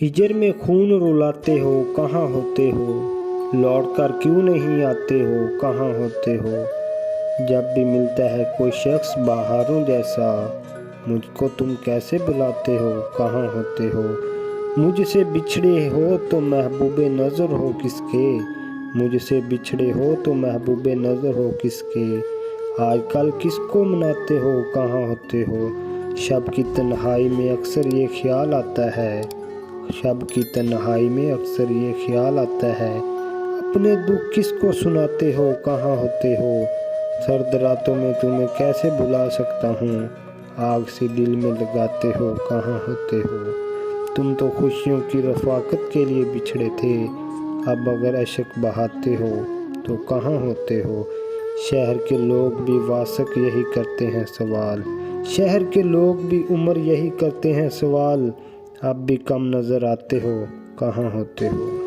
हिजर में खून रुलाते हो, कहाँ होते हो? लौट कर क्यों नहीं आते हो, कहाँ होते हो? जब भी मिलता है कोई शख्स बहारों जैसा, मुझको तुम कैसे बुलाते हो, कहाँ होते हो? मुझसे बिछड़े हो तो महबूबे नज़र हो किसके? मुझसे बिछड़े हो तो महबूबे नज़र हो किसके? आजकल किसको मनाते हो, कहाँ होते हो? शब की तन्हाई में अक्सर ये ख्याल आता है, शब की तन्हाई में अक्सर ये ख्याल आता है, अपने दुख किसको सुनाते हो, कहाँ होते हो? सर्द रातों में तुम्हें कैसे भुला सकता हूँ, आग से दिल में लगाते हो, कहाँ होते हो? तुम तो खुशियों की रफ़ाकत के लिए बिछड़े थे, अब अगर अशक बहाते हो तो कहाँ होते हो? शहर के लोग भी वासक यही करते हैं सवाल, शहर के लोग भी उम्र यही करते हैं सवाल, अब भी कम नज़र आते हो, कहाँ होते हो?